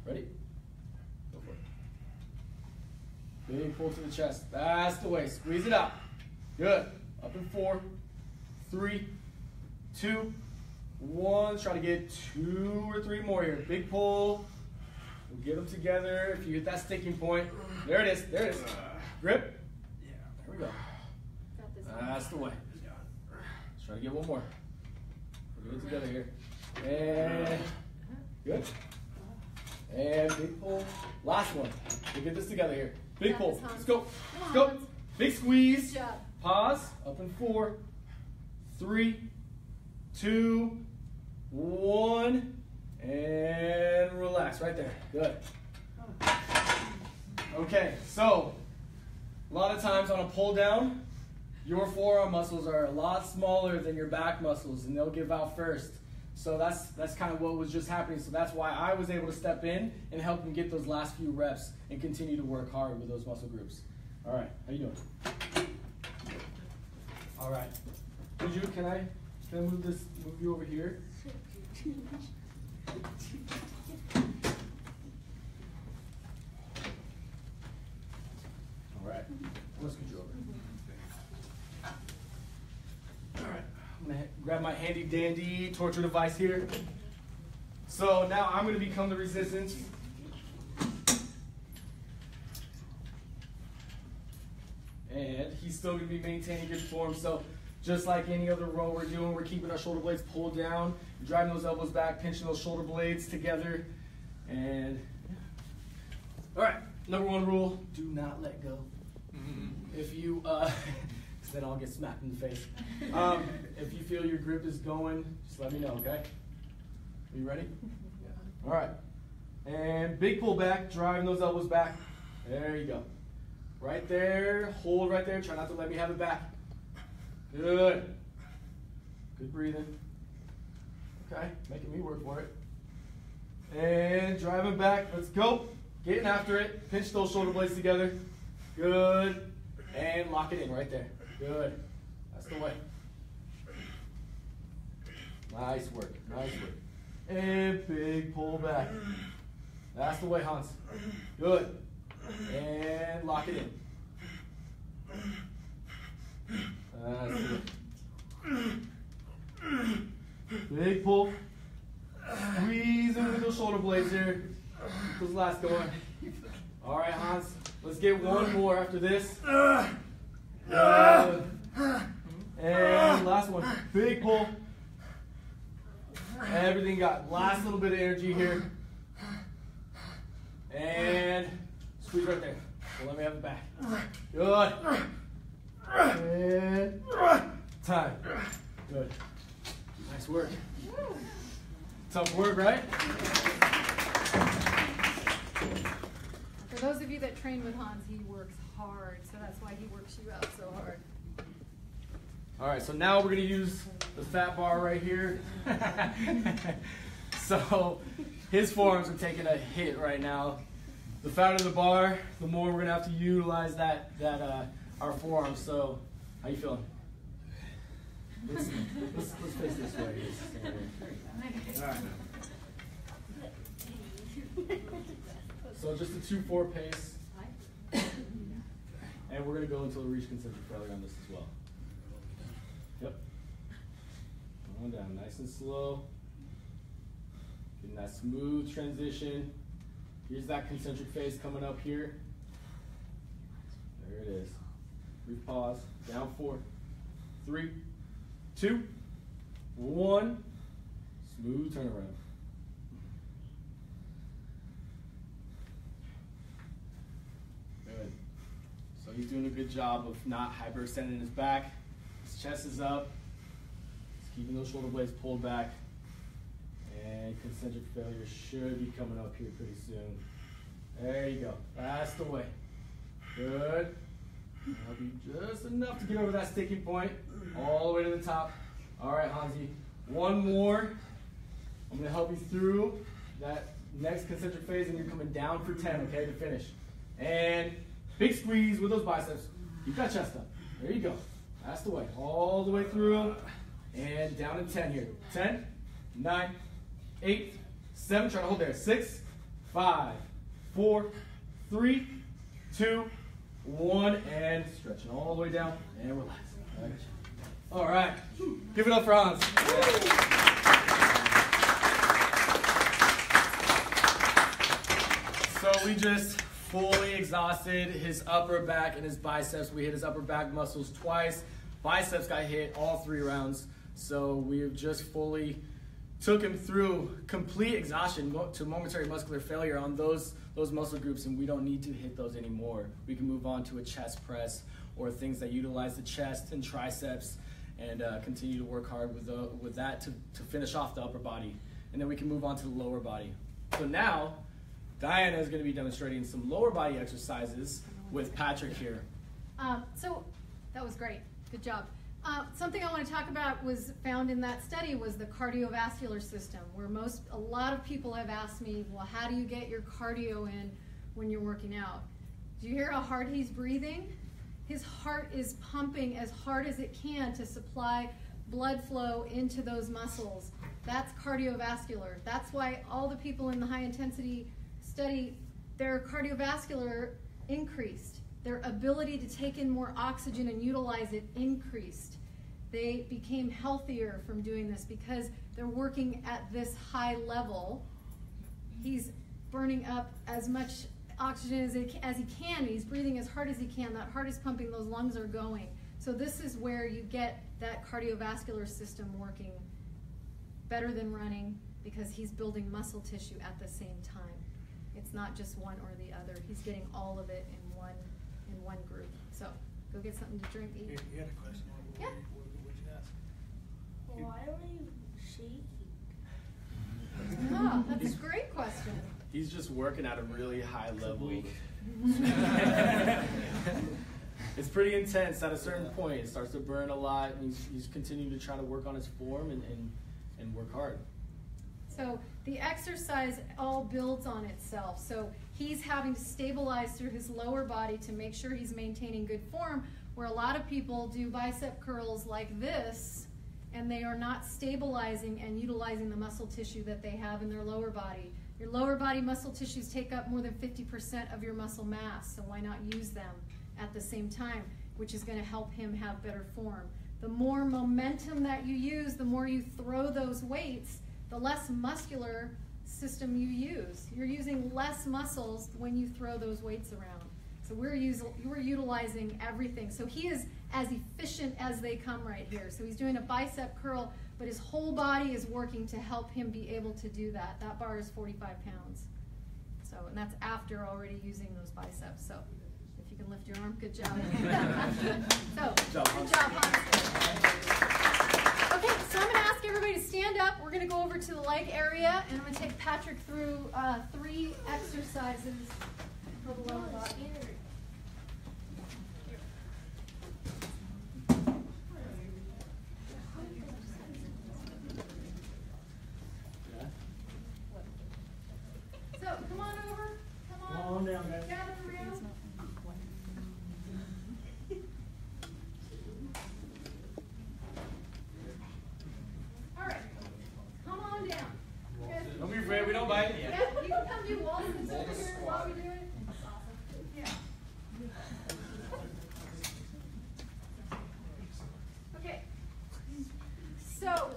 Ready? Go for it. Big pull to the chest. That's the way. Squeeze it out. Good. Up in 4, 3, 2, 1. Try to get 2 or 3 more here. Big pull. We'll get them together. If you hit that sticking point, there it is. There it is. Grip. Yeah. There we go. Got this. That's the way. Let's try to get one more. We'll get it together here. And good. And big pull. Last one. We'll get this together here. Big Got pull. this, Hans. Let's go. Come Let's on, go. Hans. Big squeeze. Good job. Pause. Up in 4, 3, 2, 1. And relax right there. Good. Okay, so a lot of times on a pull down, your forearm muscles are a lot smaller than your back muscles, and they'll give out first. So that's kind of what was just happening. So that's why I was able to step in and help him get those last few reps and continue to work hard with those muscle groups. All right, how you doing? All right. Juju, can I move you over here? All right, let's get you over. All right, I'm gonna grab my handy dandy torture device here. So now I'm gonna become the resistance. And he's still gonna be maintaining good form. So just like any other row we're doing, we're keeping our shoulder blades pulled down, driving those elbows back, pinching those shoulder blades together. And all right, number 1 rule, do not let go. If you, because then I'll get smacked in the face. If you feel your grip is going, just let me know, okay? Are you ready? Yeah. All right. And big pull back, driving those elbows back. There you go. Right there, hold right there. Try not to let me have it back. Good. Good breathing. Okay, making me work for it. And driving back. Let's go. Getting after it. Pinch those shoulder blades together. Good. And lock it in right there. Good. That's the way. Nice work. Nice work. And big pull back. That's the way, Hans. Good. And lock it in. That's good. Big pull. Squeeze in with those shoulder blades here. Keep those lats going. All right, Hans. Let's get one more after this. And last one. Big pull. Everything got last little bit of energy here. And squeeze right there. So let me have it back. Good. And time. Good. Nice work. Tough work, right? For those of you that train with Hans, he works hard, so that's why he works you out so hard. All right, so now we're going to use the fat bar right here. So his forearms are taking a hit right now. The fatter the bar, the more we're going to have to utilize our forearms. So how you feeling? Let's face this way. All right. So just a 2-4 pace. And we're going to go until we reach concentric failure on this as well. Yep. Going down nice and slow. Getting that smooth transition. Here's that concentric phase coming up here. There it is. Brief pause. Down 4, 3, 2, 1. Smooth turnaround. Good. So he's doing a good job of not hyperextending his back. His chest is up. He's keeping those shoulder blades pulled back. And concentric failure should be coming up here pretty soon. There you go. That's the way. Good. That'll be just enough to get over that sticking point. All the way to the top. All right, Hansi. One more. I'm going to help you through that next concentric phase, and you're coming down for 10, okay, to finish. And big squeeze with those biceps. Keep that chest up. There you go. That's the way. All the way through. And down to 10 here. 10, 9, 8, 7. Try to hold there. 6, 5, 4, 3, 2, 1. And stretching all the way down. And relax. All right. Give it up for Hans. So we just fully exhausted his upper back and his biceps. We hit his upper back muscles twice. Biceps got hit all 3 rounds. So we've just fully took him through complete exhaustion to momentary muscular failure on those muscle groups, and we don't need to hit those anymore. We can move on to a chest press or things that utilize the chest and triceps, and continue to work hard with that to finish off the upper body. And then we can move on to the lower body. So now, Diana is going to be demonstrating some lower body exercises with Patrick here. So that was great. Good job. Something I want to talk about was found in that study was the cardiovascular system, where a lot of people have asked me, well, how do you get your cardio in when you're working out? Do you hear how hard he's breathing? His heart is pumping as hard as it can to supply blood flow into those muscles. That's cardiovascular. That's why all the people in the high intensity study, their cardiovascular increased. Their ability to take in more oxygen and utilize it increased. They became healthier from doing this because they're working at this high level. He's burning up as much oxygen as he can. He's breathing as hard as he can. That heart is pumping, those lungs are going. So this is where you get that cardiovascular system working better than running, because he's building muscle tissue at the same time. It's not just one or the other. He's getting all of it in one group. So go get something to drink, eat. You had a question? Yeah. What'd you ask? Why are we shaking? Oh, that's a great question. He's just working at a really high level. It's pretty intense. At a certain point, it starts to burn a lot, and he's continuing to try to work on his form and work hard. So the exercise all builds on itself. So he's having to stabilize through his lower body to make sure he's maintaining good form, where a lot of people do bicep curls like this, and they are not stabilizing and utilizing the muscle tissue that they have in their lower body. Your lower body muscle tissues take up more than 50% of your muscle mass, so why not use them at the same time, which is going to help him have better form. The more momentum that you use, the more you throw those weights, the less muscular system you use. You're using less muscles when you throw those weights around. So we're utilizing everything. So he is as efficient as they come right here. So he's doing a bicep curl, but his whole body is working to help him be able to do that. That bar is 45 pounds. So, and that's after already using those biceps. So if you can lift your arm, good job. So, good job, Hans. Okay, so I'm going to ask everybody to stand up. We're going to go over to the leg area, and I'm going to take Patrick through 3 exercises for the lower body. So, come on over. Come on down, guys. Gather around. All right. Come on down. Don't be afraid, we don't bite. Yeah, you can come do wall sits over here while we do it. That's awesome. Yeah. Okay. So,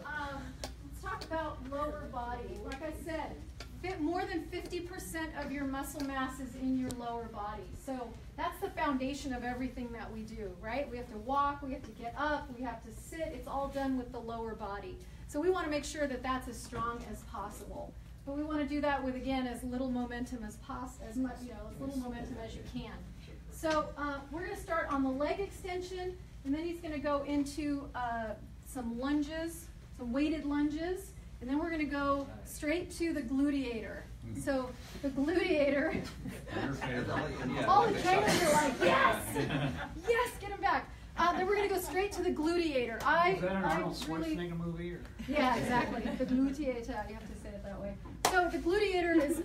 let's talk about lower body. Like I said, more than 50% of your muscle mass is in your lower body. So that's the foundation of everything that we do, right? We have to walk, we have to get up, we have to sit. It's all done with the lower body. So we want to make sure that that's as strong as possible. But we want to do that with, again, as little momentum as possible, as little momentum as you can. So we're going to start on the leg extension, and then he's going to go into some lunges, some weighted lunges. And then we're going to go straight to the gluteator. So the gluteator, all the trainers are like, yes, yes, get him back. Then we're going to go straight to the gluteator. Is that an Arnold Schwarzenegger movie? Or? Yeah, exactly. The gluteator, you have to say it that way. So the gluteator is,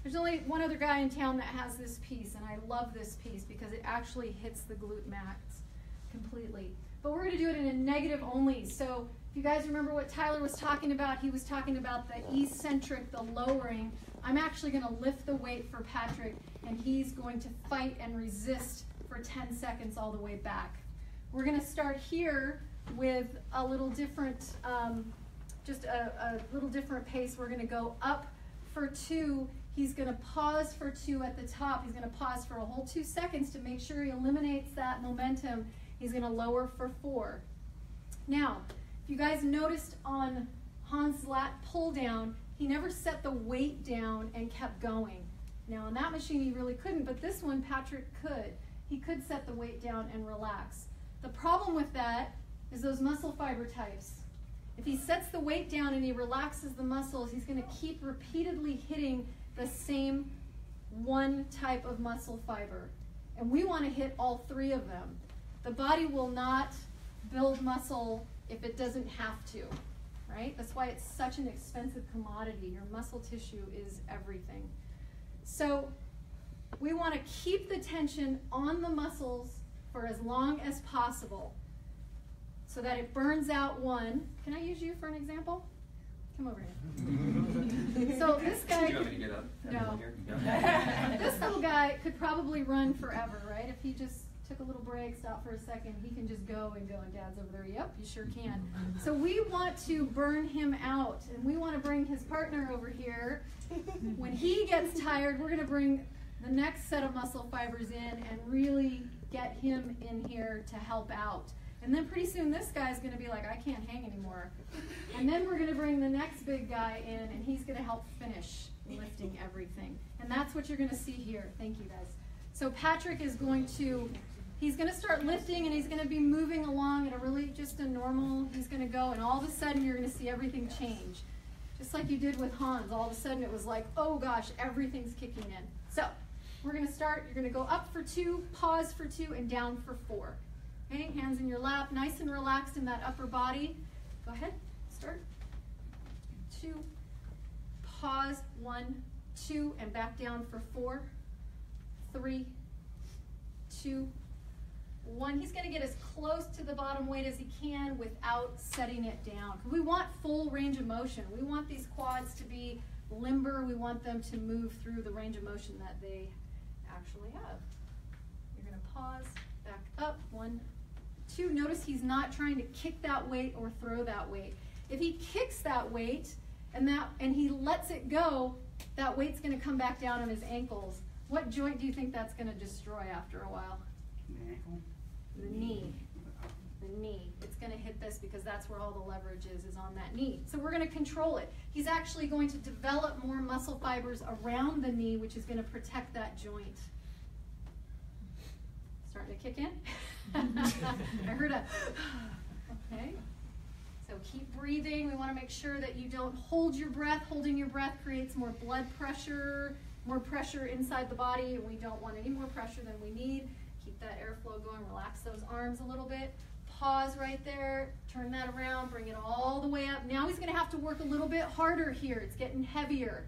there's only one other guy in town that has this piece, and I love this piece because it actually hits the glute max completely. But we're going to do it in a negative only. So if you guys remember what Tyler was talking about, he was talking about the eccentric, the lowering. I'm actually going to lift the weight for Patrick, and he's going to fight and resist for 10 seconds all the way back. We're going to start here with a little different, just a little different pace. We're going to go up for 2. He's going to pause for 2 at the top. He's going to pause for a whole 2 seconds to make sure he eliminates that momentum. He's going to lower for 4. Now, if you guys noticed on Hans' lat pull down, he never set the weight down and kept going. Now on that machine he really couldn't, but this one Patrick could. He could set the weight down and relax. The problem with that is those muscle fiber types. If he sets the weight down and he relaxes the muscles, he's going to keep repeatedly hitting the same one type of muscle fiber. And we want to hit all 3 of them. The body will not build muscle if it doesn't have to, right? That's why it's such an expensive commodity. Your muscle tissue is everything. So we want to keep the tension on the muscles for as long as possible so that it burns out 1. Can I use you for an example? Come over here. So this guy, Do you want me to get up? no. This little guy could probably run forever, right? If he just took a little break, stopped for a second, he can just go and go, and Dad's over there, yep, you sure can. So we want to burn him out, and we want to bring his partner over here. When he gets tired, we're going to bring the next set of muscle fibers in and really get him in here to help out. And then pretty soon this guy's going to be like, I can't hang anymore. And then we're going to bring the next big guy in, and he's going to help finish lifting everything. And that's what you're going to see here. Thank you, guys. So Patrick is going to, he's going to start lifting, and he's going to be moving along at a really just a normal, he's going to go, and all of a sudden you're going to see everything change. Just like you did with Hans. All of a sudden it was like, oh gosh, everything's kicking in. So we're going to start, you're going to go up for 2, pause for 2, and down for 4. Okay, hands in your lap, nice and relaxed in that upper body. Go ahead, start. 2, pause, 1, 2, and back down for 4, 3, 2, 1. He's going to get as close to the bottom weight as he can without setting it down. We want full range of motion. We want these quads to be limber. We want them to move through the range of motion that they actually have. You're going to pause, back up, 1, 2. Notice he's not trying to kick that weight or throw that weight. If he kicks that weight and he lets it go, that weight's going to come back down on his ankles. What joint do you think that's going to destroy after a while? The ankle? The knee. The knee. It's going to hit this because that's where all the leverage is on that knee. So we're going to control it. He's actually going to develop more muscle fibers around the knee, which is going to protect that joint. Starting to kick in? I heard a, okay. So keep breathing. We want to make sure that you don't hold your breath. Holding your breath creates more blood pressure, more pressure inside the body, and we don't want any more pressure than we need. Keep that airflow going. Relax those arms a little bit. Pause right there. Turn that around. Bring it all the way up. Now he's going to have to work a little bit harder here. It's getting heavier.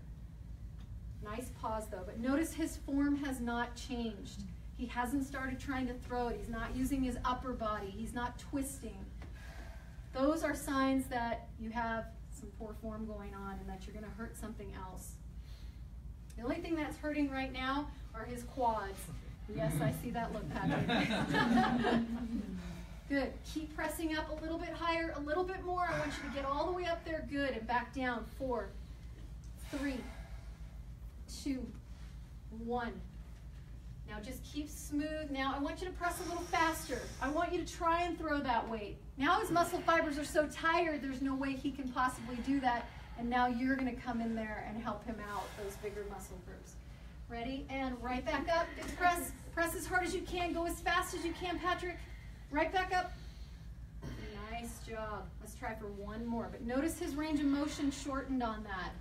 Nice pause though. But notice his form has not changed. He hasn't started trying to throw it. He's not using his upper body. He's not twisting. Those are signs that you have some poor form going on and that you're going to hurt something else. The only thing that's hurting right now are his quads. Yes, I see that look, Patrick. Good. Keep pressing up a little bit higher, a little bit more. I want you to get all the way up there. Good. And back down. 4, 3, 2, 1. Now just keep smooth. Now I want you to press a little faster. I want you to try and throw that weight. Now his muscle fibers are so tired, there's no way he can possibly do that. And now you're going to come in there and help him out, those bigger muscle groups. Ready? And right back up. Big press. Press as hard as you can. Go as fast as you can, Patrick. Right back up. Nice job. Let's try for one more. But notice his range of motion shortened on that.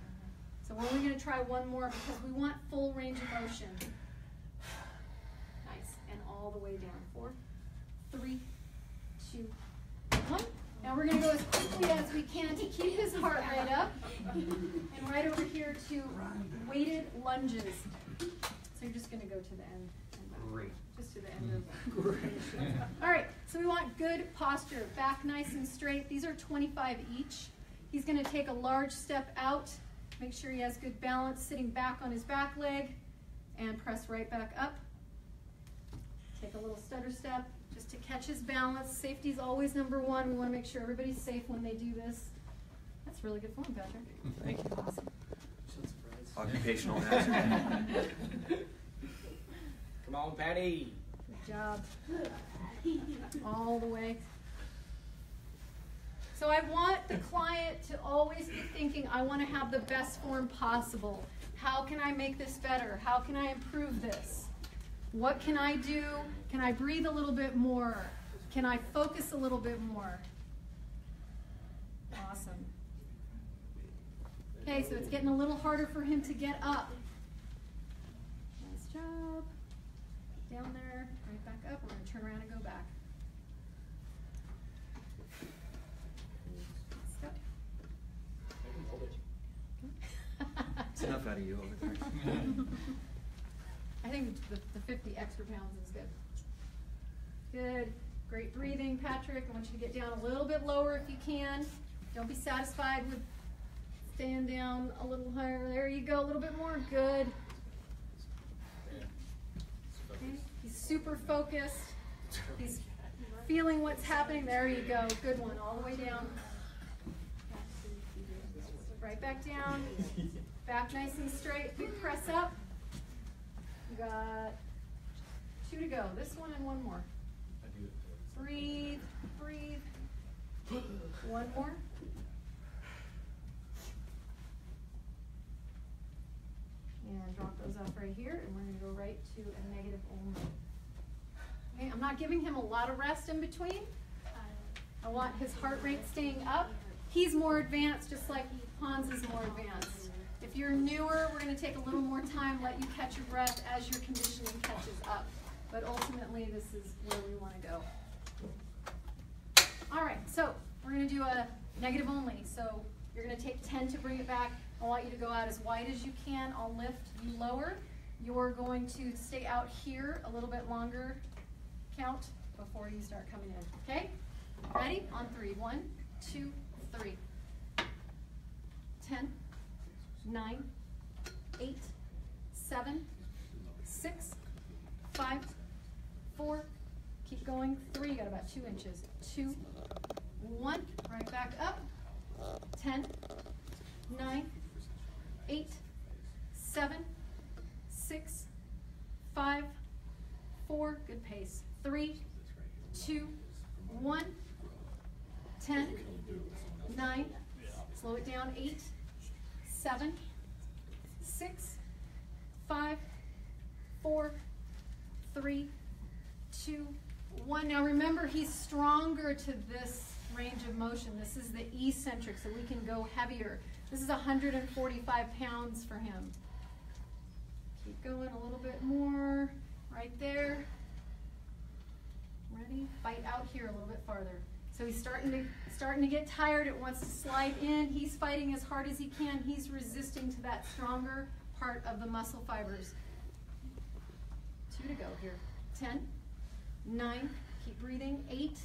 So we're only going to try one more because we want full range of motion. Nice. And all the way down. 4, 3, 2, 1. Now we're going to go as quickly as we can to keep his heart rate up. And right over here to weighted lunges. So you're just going to go to the end. Great. Just to the end of the machine. All right, so we want good posture. Back nice and straight. These are 25 each. He's going to take a large step out. Make sure he has good balance, sitting back on his back leg. And press right back up. Take a little stutter step just to catch his balance. Safety is always number one. We want to make sure everybody's safe when they do this. That's really good form, Patrick. Thank you. Awesome. Occupational hazard. Come on, Patty. Good job. All the way. So I want the client to always be thinking, I want to have the best form possible. How can I make this better? How can I improve this? What can I do? Can I breathe a little bit more? Can I focus a little bit more? Awesome. Okay, so it's getting a little harder for him to get up. Nice job. Down there, right back up. We're going to turn around and go back. It's enough out of you over there. I think the 50 extra pounds is good. Good. Great breathing, Patrick. I want you to get down a little bit lower if you can. Don't be satisfied with staying down a little higher. There you go. A little bit more. Good. Okay. He's super focused. He's feeling what's happening. There you go. Good one. All the way down. Right back down. Back nice and straight. Big press up. You got 2 to go. This one and one more. Breathe, breathe. One more. And drop those off right here, and we're going to go right to a negative only. Okay, I'm not giving him a lot of rest in between. I want his heart rate staying up. He's more advanced, just like Hans is more advanced. If you're newer, we're going to take a little more time, let you catch your breath as your conditioning catches up. But ultimately, this is where we want to go. All right, so we're going to do a negative only. So you're going to take 10 to bring it back. I want you to go out as wide as you can. I'll lift you lower. You're going to stay out here a little bit longer. Count before you start coming in. Okay? Ready? On 3. 1, 2, 3. 10, 9, 8, 7, 6, 5, 4. Keep going. 3. You got about 2 inches. 2, 1. Right back up. 10, 9, 8, 7, 6, 5, 4. Good pace. 3, 2, 1. 10, 9. Slow it down. 8, 7, 6, 5, 4, 3, 2, 1. Now remember, he's stronger to this range of motion. This is the eccentric, so we can go heavier. This is 145 pounds for him. Keep going a little bit more. Right there. Ready? Fight out here a little bit farther. So he's starting to get tired. It wants to slide in. He's fighting as hard as he can. He's resisting to that stronger part of the muscle fibers. 2 to go here. 10, 9, keep breathing. 8,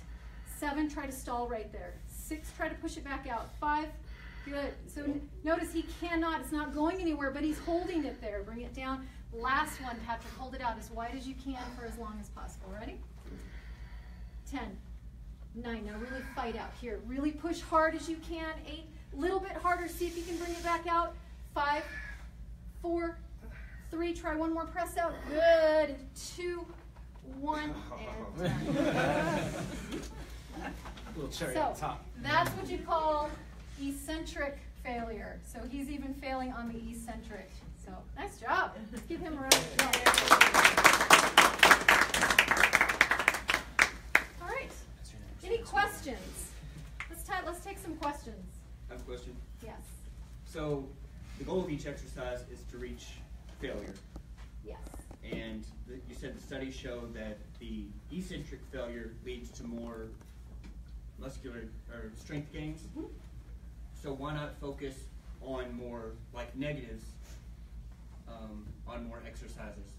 7, try to stall right there. 6, try to push it back out. 5, good. So notice he cannot, it's not going anywhere, but he's holding it there. Bring it down. Last one, Patrick, hold it out as wide as you can for as long as possible. Ready? 10, 9, now really fight out here. Really push hard as you can. 8, a little bit harder, see if you can bring it back out. 5, 4, 3, try one more press out. Good. 2, 1, and done. Little cherry So on top. that's what you call eccentric failure. So he's even failing on the eccentric. So nice job. Let's give him a round of applause. All right. Any questions? Let's take some questions. I have a question. Yes. So the goal of each exercise is to reach failure. Yes. And you said the studies show that the eccentric failure leads to more muscular or strength gains. Mm-hmm. So why not focus on more like negatives on more exercises?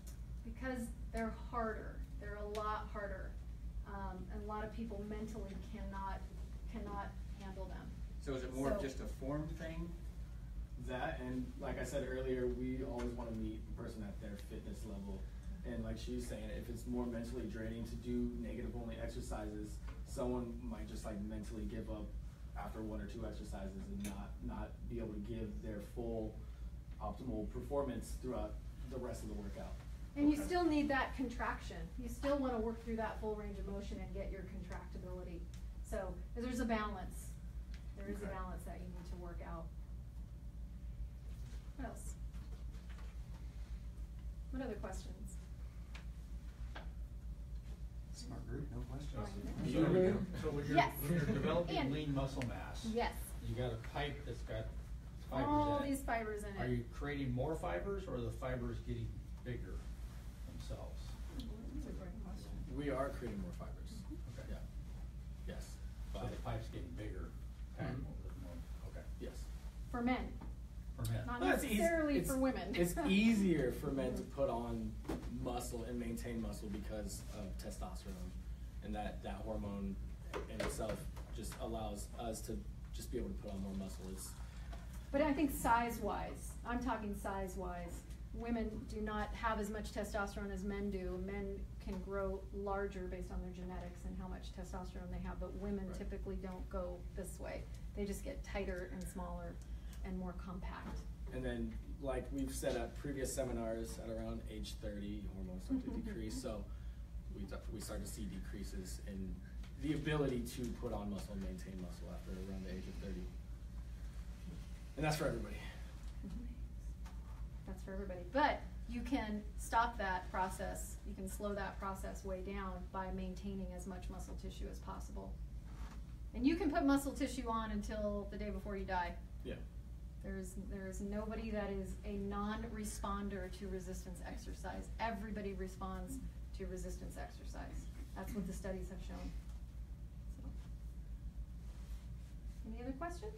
Because they're harder. They're a lot harder. And a lot of people mentally cannot handle them. So is it more of just a form thing? That, and like I said earlier, we always want to meet the person at their fitness level. And like she was saying, if it's more mentally draining to do negative only exercises, someone might just like mentally give up after 1 or 2 exercises and not be able to give their full optimal performance throughout the rest of the workout. And you still need that contraction. You still want to work through that full range of motion and get your contractibility. So there's a balance. There is a balance that you need to work out. What else? What other questions? Smart group, no questions. So when you're, Yes. when you're developing And- lean muscle mass, Yes. you got a pipe that's got fibers All in it. these fibers in Are it. you creating more fibers, or are the fibers getting bigger themselves? That's a great question. We are creating more fibers. Okay. Yeah. Yes. So the pipe's getting bigger, packed a little bit more. Okay. Yes. For men, For men. not Well, it's easy- necessarily it's- for women. It's easier for men to put on muscle and maintain muscle because of testosterone, and that hormone in itself just allows us to just be able to put on more muscle. But I think size-wise, I'm talking size-wise, women do not have as much testosterone as men do. Men can grow larger based on their genetics and how much testosterone they have, but women Right. typically don't go this way. They just get tighter and smaller and more compact. And then, like we've said at previous seminars, at around age 30, hormones start to decrease. So we start to see decreases in the ability to put on muscle and maintain muscle after around the age of 30. And that's for everybody. That's for everybody. But you can stop that process, you can slow that process way down by maintaining as much muscle tissue as possible. And you can put muscle tissue on until the day before you die. Yeah. There's nobody that is a non-responder to resistance exercise. Everybody responds to resistance exercise. That's what the studies have shown. So. Any other questions?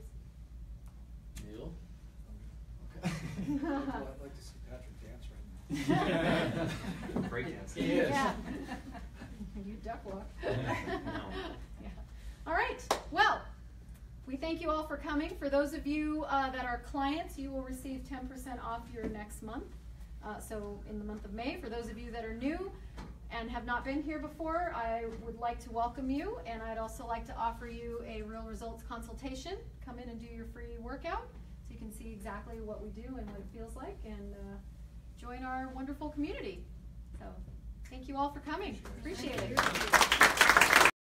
Neil? I'd like to see Patrick dance right now. Break dance. He is. Yeah. You duck walk. No. Yeah. All right. Well, we thank you all for coming. For those of you that are clients, you will receive 10% off your next month. So in the month of May, for those of you that are new and have not been here before, I would like to welcome you, and I'd also like to offer you a real results consultation. Come in and do your free workout so you can see exactly what we do and what it feels like, and join our wonderful community. So thank you all for coming. Appreciate it.